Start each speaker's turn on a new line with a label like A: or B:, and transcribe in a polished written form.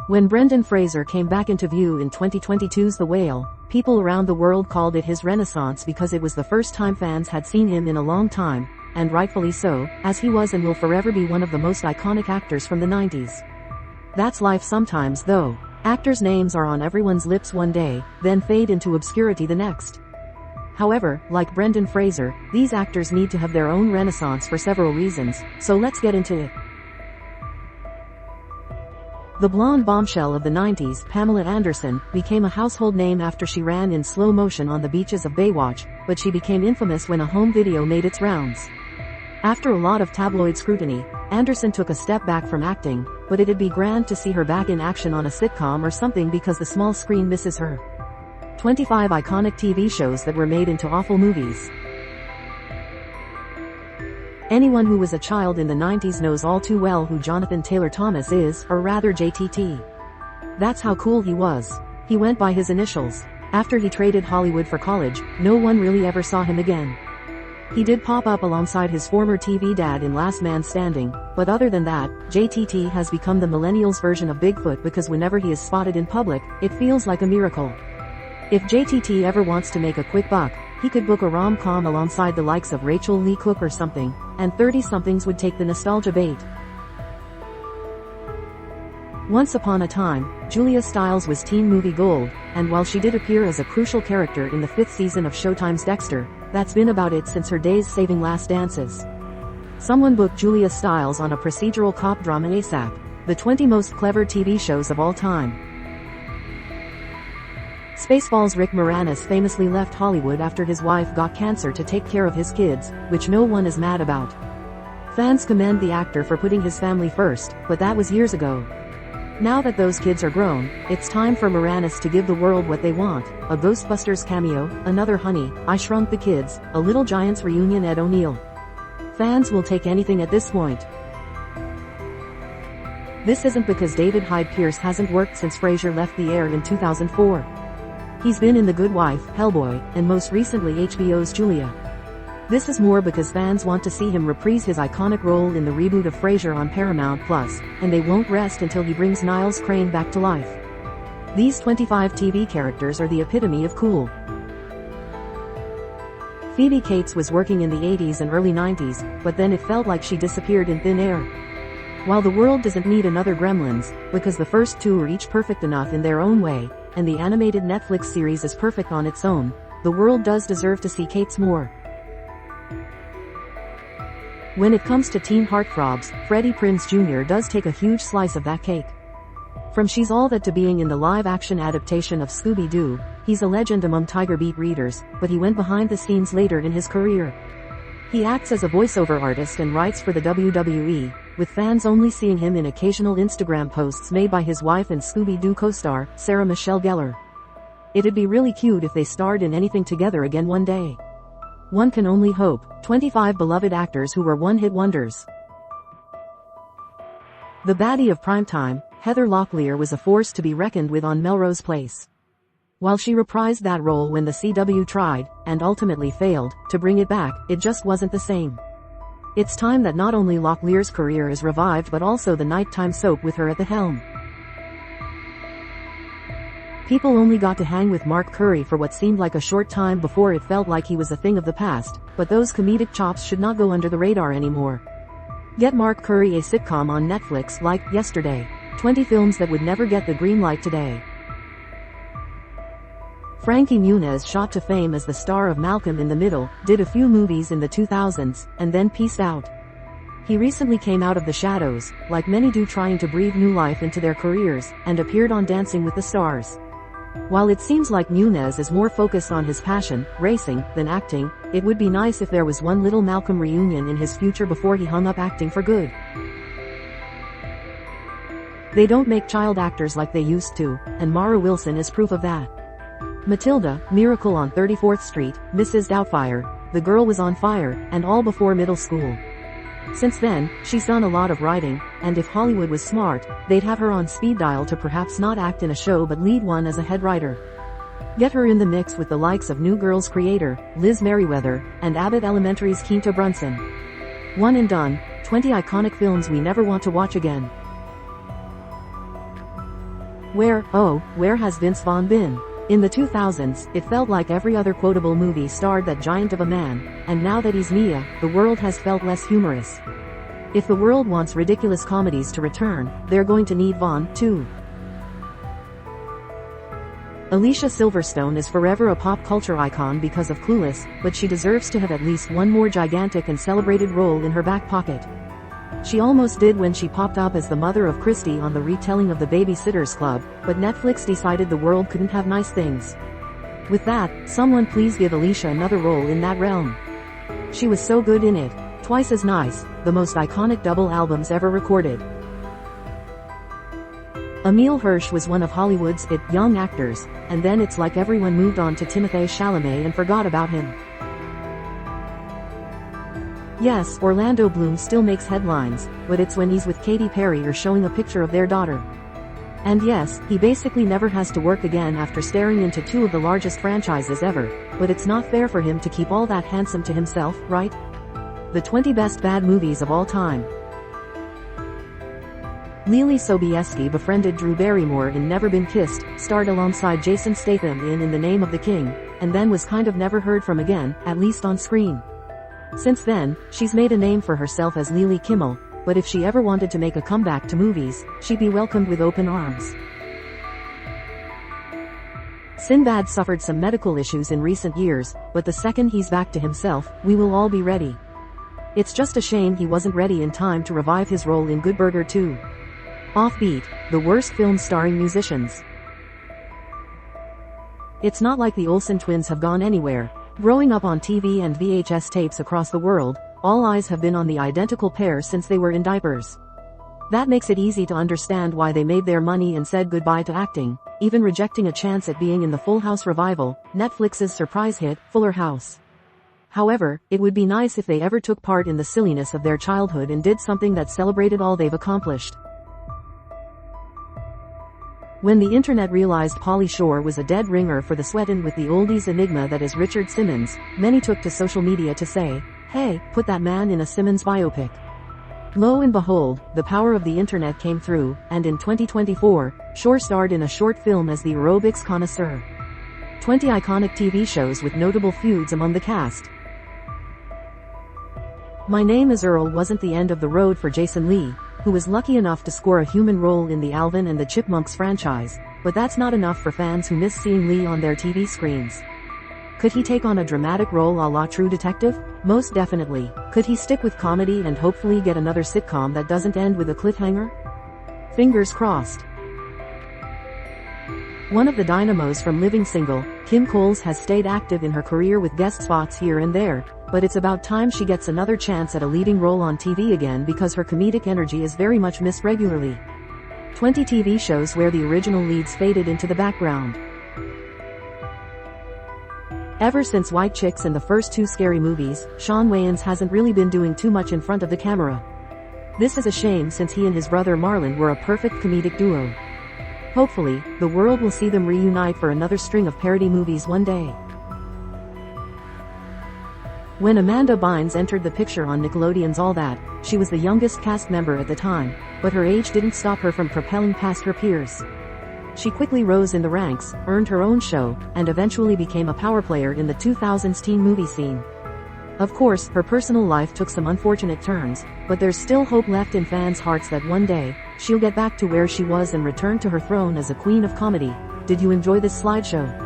A: When Brendan Fraser came back into view in 2022's The Whale, people around the world called it his renaissance because it was the first time fans had seen him in a long time, and rightfully so, as he was and will forever be one of the most iconic actors from the 90s. That's life sometimes though. Actors' names are on everyone's lips one day, then fade into obscurity the next. However, like Brendan Fraser, these actors need to have their own renaissance for several reasons, so let's get into it. The blonde bombshell of the 90s, Pamela Anderson, became a household name after she ran in slow motion on the beaches of Baywatch, but she became infamous when a home video made its rounds. After a lot of tabloid scrutiny, Anderson took a step back from acting, but it'd be grand to see her back in action on a sitcom or something because the small screen misses her. 25 iconic TV shows that were made into awful movies. Anyone who was a child in the 90s knows all too well who Jonathan Taylor Thomas is, or rather JTT. That's how cool he was. He went by his initials. After he traded Hollywood for college, no one really ever saw him again. He did pop up alongside his former TV dad in Last Man Standing, but other than that, JTT has become the millennials' version of Bigfoot because whenever he is spotted in public, it feels like a miracle. If JTT ever wants to make a quick buck, he could book a rom-com alongside the likes of Rachel Lee Cook or something, and 30-somethings would take the nostalgia bait. Once upon a time, Julia Stiles was teen movie gold, and while she did appear as a crucial character in the 5th season of Showtime's Dexter, that's been about it since her days saving Last Dances. Someone booked Julia Stiles on a procedural cop drama ASAP, the 20 most clever TV shows of all time. Spaceballs Rick Moranis famously left Hollywood after his wife got cancer to take care of his kids, which no one is mad about. Fans commend the actor for putting his family first, but that was years ago. Now that those kids are grown, it's time for Moranis to give the world what they want: a Ghostbusters cameo, another Honey, I Shrunk the Kids, a Little Giants reunion Ed O'Neill. Fans will take anything at this point. This isn't because David Hyde Pierce hasn't worked since Frasier left the air in 2004. He's been in The Good Wife, Hellboy, and most recently HBO's Julia. This is more because fans want to see him reprise his iconic role in the reboot of Frasier on Paramount+, and they won't rest until he brings Niles Crane back to life. These 25 TV characters are the epitome of cool. Phoebe Cates was working in the 80s and early 90s, but then it felt like she disappeared in thin air. While the world doesn't need another Gremlins, because the first two are each perfect enough in their own way, and the animated Netflix series is perfect on its own, the world does deserve to see Cates more. When it comes to teen heartthrobs, Freddie Prinze Jr. does take a huge slice of that cake. From She's All That to being in the live-action adaptation of Scooby-Doo, he's a legend among Tiger Beat readers, but he went behind the scenes later in his career. He acts as a voiceover artist and writes for the WWE, with fans only seeing him in occasional Instagram posts made by his wife and Scooby-Doo co-star, Sarah Michelle Gellar. It'd be really cute if they starred in anything together again one day. One can only hope. 25 beloved actors who were one-hit wonders. The baddie of primetime, Heather Locklear, was a force to be reckoned with on Melrose Place. While she reprised that role when the CW tried, and ultimately failed, to bring it back, it just wasn't the same. It's time that not only Locklear's career is revived but also the nighttime soap with her at the helm. People only got to hang with Mark Curry for what seemed like a short time before it felt like he was a thing of the past, but those comedic chops should not go under the radar anymore. Get Mark Curry a sitcom on Netflix like Yesterday. 20 films that would never get the green light today. Frankie Muniz shot to fame as the star of Malcolm in the Middle, did a few movies in the 2000s, and then peaced out. He recently came out of the shadows, like many do, trying to breathe new life into their careers, and appeared on Dancing with the Stars. While it seems like Muniz is more focused on his passion, racing, than acting, it would be nice if there was one little Malcolm reunion in his future before he hung up acting for good. They don't make child actors like they used to, and Mara Wilson is proof of that. Matilda, Miracle on 34th Street, Mrs. Doubtfire, The Girl Was on Fire, and all before middle school. Since then, she's done a lot of writing, and if Hollywood was smart, they'd have her on speed dial to perhaps not act in a show but lead one as a head writer. Get her in the mix with the likes of New Girl's creator, Liz Merriweather, and Abbott Elementary's Quinta Brunson. One and done, 20 iconic films we never want to watch again. Where has Vince Vaughn been? In the 2000s, it felt like every other quotable movie starred that giant of a man, and now that he's Mia, the world has felt less humorous. If the world wants ridiculous comedies to return, they're going to need Vaughn, too. Alicia Silverstone is forever a pop culture icon because of Clueless, but she deserves to have at least one more gigantic and celebrated role in her back pocket. She almost did when she popped up as the mother of Christy on the retelling of The Baby-Sitters Club, but Netflix decided the world couldn't have nice things. With that, someone please give Alicia another role in that realm. She was so good in it. Twice as nice, the most iconic double albums ever recorded. Emile Hirsch was one of Hollywood's it young actors, and then it's like everyone moved on to Timothée Chalamet and forgot about him. Yes, Orlando Bloom still makes headlines, but it's when he's with Katy Perry or showing a picture of their daughter. And yes, he basically never has to work again after staring into two of the largest franchises ever, but it's not fair for him to keep all that handsome to himself, right? The 20 best bad movies of all time. Leelee Sobieski befriended Drew Barrymore in Never Been Kissed, starred alongside Jason Statham in the Name of the King, and then was kind of never heard from again, at least on screen. Since then, she's made a name for herself as Lily Kimmel, but if she ever wanted to make a comeback to movies, she'd be welcomed with open arms. Sinbad suffered some medical issues in recent years, but the second he's back to himself, we will all be ready. It's just a shame he wasn't ready in time to revive his role in Good Burger 2. Offbeat, the worst film starring musicians. It's not like the Olsen twins have gone anywhere. Growing up on TV and VHS tapes across the world, all eyes have been on the identical pair since they were in diapers. That makes it easy to understand why they made their money and said goodbye to acting, even rejecting a chance at being in the Full House revival, Netflix's surprise hit, Fuller House. However, it would be nice if they ever took part in the silliness of their childhood and did something that celebrated all they've accomplished. When the internet realized Pauly Shore was a dead ringer for the sweatin' with the oldies enigma that is Richard Simmons, many took to social media to say, hey, put that man in a Simmons biopic. Lo and behold, the power of the internet came through, and in 2024, Shore starred in a short film as the aerobics connoisseur. 20 iconic TV shows with notable feuds among the cast. My Name is Earl wasn't the end of the road for Jason Lee, who was lucky enough to score a human role in the Alvin and the Chipmunks franchise, but that's not enough for fans who miss seeing Lee on their TV screens. Could he take on a dramatic role a la True Detective? Most definitely. Could he stick with comedy and hopefully get another sitcom that doesn't end with a cliffhanger? Fingers crossed. One of the dynamos from Living Single, Kim Coles has stayed active in her career with guest spots here and there, but it's about time she gets another chance at a leading role on TV again because her comedic energy is very much missed regularly. 20 TV shows where the original leads faded into the background. Ever since White Chicks and the first two Scary Movies, Shawn Wayans hasn't really been doing too much in front of the camera. This is a shame since he and his brother Marlon were a perfect comedic duo. Hopefully, the world will see them reunite for another string of parody movies one day. When Amanda Bynes entered the picture on Nickelodeon's All That, she was the youngest cast member at the time, but her age didn't stop her from propelling past her peers. She quickly rose in the ranks, earned her own show, and eventually became a power player in the 2000s teen movie scene. Of course, her personal life took some unfortunate turns, but there's still hope left in fans' hearts that one day, she'll get back to where she was and return to her throne as a queen of comedy. Did you enjoy this slideshow?